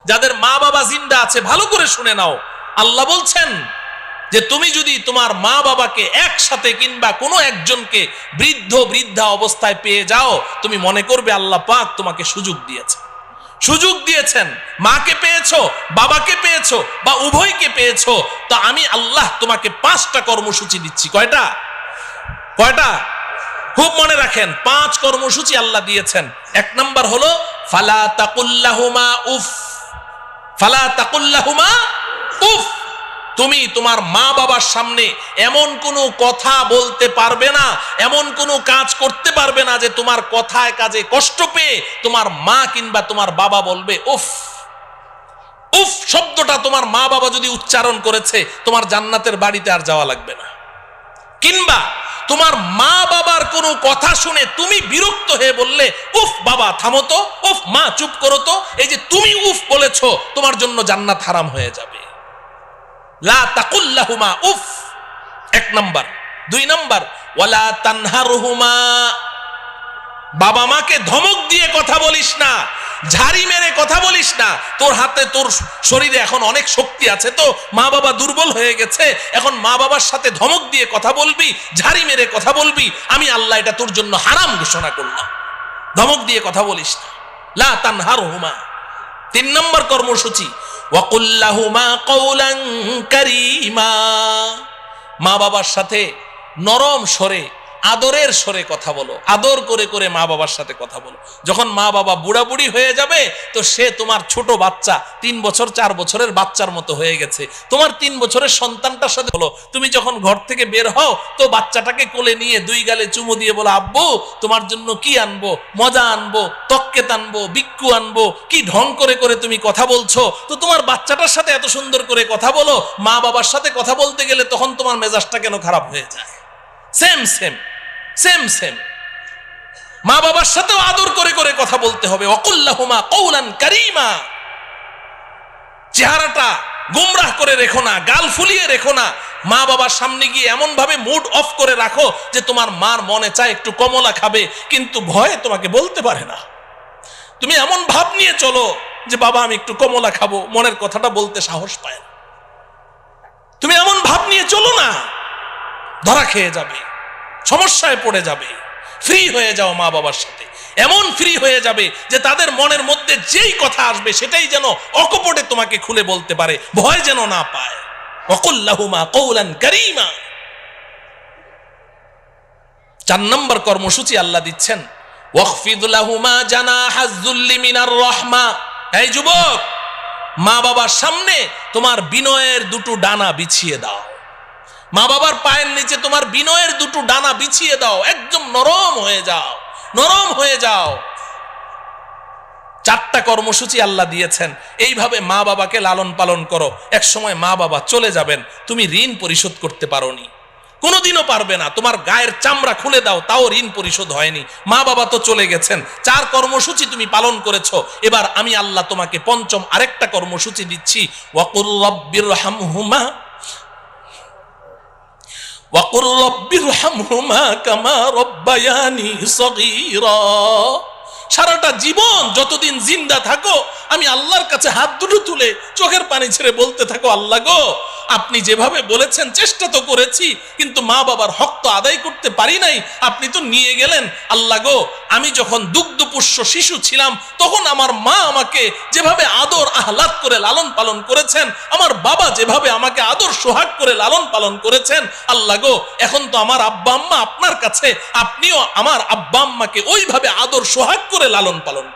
যাদের মা বাবা জিন্দা আছে ভালো করে শুনে নাও, আল্লাহ বলছেন যে তুমি যদি তোমার মা বাবাকে একসাথে কিংবা কোনো একজনকে বৃদ্ধ বৃদ্ধা অবস্থায় পেয়ে যাও, তুমি মনে করবে আল্লাহ পাক তোমাকে সুযোগ দিয়েছেন। মাকে পেয়েছো, বাবাকে পেয়েছো, বা উভয়কে পেয়েছো, তো আমি আল্লাহ তোমাকে 5টা কর্মসূচি দিচ্ছি। কয়টা? খুব মনে রাখেন, 5 কর্মসূচি আল্লাহ দিয়েছেন। 1 নাম্বার হলো ফালা তাকুল্লাহুমা উফ। তুমি তোমার মা বাবার সামনে এমন কোনো কথা বলতে পারবে না, এমন কোনো কাজ করতে পারবে না যে তোমার কথায় কাজে কষ্ট পেয়ে তোমার মা কিংবা তোমার বাবা বলবে উফ। উফ শব্দটা তোমার মা বাবা যদি উচ্চারণ করেছে, তোমার জান্নাতের বাড়িতে আর যাওয়া লাগবে না। কিংবা তোমার মা বাবার কোনো কথা শুনে তুমি বিরক্ত হয়ে বললে উফ বাবা থামো তো, উফ মা চুপ করো তো, এই যে তুমি উফ বলেছো, তোমার জন্য জান্নাত হারাম হয়ে যাবে। লা তাকুল্লাহুমা উফ, 1 নাম্বার। 2 নাম্বার ওয়ালা তানহারহুমা। বাবা মাকে ধমক দিয়ে কথা বলিস না, ঝাড়ি মেরে কথা বলিস না। তোর হাতে, তোর শরীরে এখন অনেক শক্তি আছে, তো মা বাবা দুর্বল হয়ে গেছে, এখন মা বাবার সাথে ধমক দিয়ে কথা বলবি, ঝাড়ি মেরে কথা বলবি, আমি আল্লাহ এটা তোর জন্য হারাম ঘোষণা করলাম। ধমক দিয়ে কথা বলিস না। লা তানহারহুমা। 3 নম্বর কর্মসূচি ওয়াকুল লাহুমা কওলান কারীমা। মা বাবার সাথে নরম স্বরে, আদরের স্বরে কথা বলো, আদর করে করে মা বাবার সাথে কথা বলো। যখন মা বাবা বুড়া বুড়ি হয়ে যাবে, তো সে তোমার ছোট বাচ্চা, 3 বছর 4 বছরের বাচ্চার মতো হয়ে গেছে, তোমার 3 বছরের সন্তানটার সাথে বলো। তুমি যখন ঘর থেকে বের হও, তো বাচ্চাটাকে কোলে নিয়ে 2 গালে চুমু দিয়ে বলো আব্বু তোমার জন্য কি আনবো, মজা আনবো, তক্কেত আনবো, বিক্কু আনবো। কি ঢং করে করে তুমি কথা বলছো, তো তোমার বাচ্চাটার সাথে এত সুন্দর করে কথা বলো। মা বাবার সাথে কথা বলতে গেলে তখন তোমার মেজাজটা কেন খারাপ হয়ে যায়? সেম মা বাবার সাথেও আদর করে করে কথা বলতে হবে। ওয়াকুল্লাহুমা কওলান কারীমা। চেহারাটা গোমরাহ করে রেখো না, গাল ফুলিয়ে রেখো না। মা বাবার সামনে গিয়ে এমন ভাবে মুড অফ করে রাখো যে তোমার মার মনে চায় একটু কমলা খাবে, কিন্তু ভয়ে তোমাকে বলতে পারে না। তুমি এমন ভাব নিয়ে চলো যে বাবা আমি একটু কমলা খাবো, মনের কথাটা বলতে সাহস পায় না। তুমি এমন ভাব নিয়ে চলো না, ধরা খেয়ে যাবে, সমস্যায় পড়ে যাবে। ফ্রি হয়ে যাও মা বাবার সাথে, এমন ফ্রি হয়ে যাবে যে তাদের মনের মধ্যে যেই কথা আসবে সেটাই যেন অকপটে তোমাকে খুলে বলতে পারে, ভয় যেন না পায়। ওয়াকুল লাহুমা কওলান কারীমা। 4 নম্বর কর্মসূচি আল্লাহ দিচ্ছেন ওয়াখফিদ লাহুমা জানাহাজ যুল্লি মিনার রাহমা। এই যুবক, মা বাবার সামনে তোমার বিনয়ের 2টো ডানা বিছিয়ে দাও। মা বাবার পায়ের নিচে তোমার বিনয়ের 2টো ডানা বিছিয়ে দাও, একদম নরম হয়ে যাও। 4টা কর্মসূচি আল্লাহ দিয়েছেন। এইভাবে মা বাবাকে লালন পালন করো। এক সময় মা বাবা চলে যাবেন, তুমি ঋণ পরিশোধ করতে পারোনি, কোনোদিনও পারবে না। তোমার গায়ের চামড়া খুলে দাও, তাও ঋণ পরিশোধ হয়নি। মা বাবা তো চলে গেছেন, 4 কর্মসূচি তুমি পালন করেছো। এবার আমি আল্লাহ তোমাকে 5ম আরেকটা কর্মসূচি দিচ্ছি। ওয়াকুর রব্বিরহামহুমা ওয়াকুর রব্বিরহামহুমা কামা রব্বায়ানি সগীরা। সারাটা জীবন যতদিন জিন্দা থাকো, আমি আল্লাহর কাছে হাত দুটো তুলে চোখের পানি ছেড়ে বলতে থাকো, আল্লাহ গো আপনি যেভাবে বলেছেন চেষ্টা তো করেছি, কিন্তু মা বাবার হক তো আদায় করতে পারি নাই, আপনি তো নিয়ে গেলেন। আল্লাহ গো আমি যখন দুগ্ধপুষ্য শিশু ছিলাম, তখন আমার মা আমাকে যেভাবে আদর আহ্লাদ করে লালন পালন করেছেন, আমার বাবা যেভাবে আমাকে আদর সোহাগ করে লালন পালন করেছেন, আল্লাহ গো এখন তো আমার আব্বা আম্মা আপনার কাছে, আপনিও আমার আব্বা আম্মাকে ওইভাবে আদর সোহাগ করে লালন পালন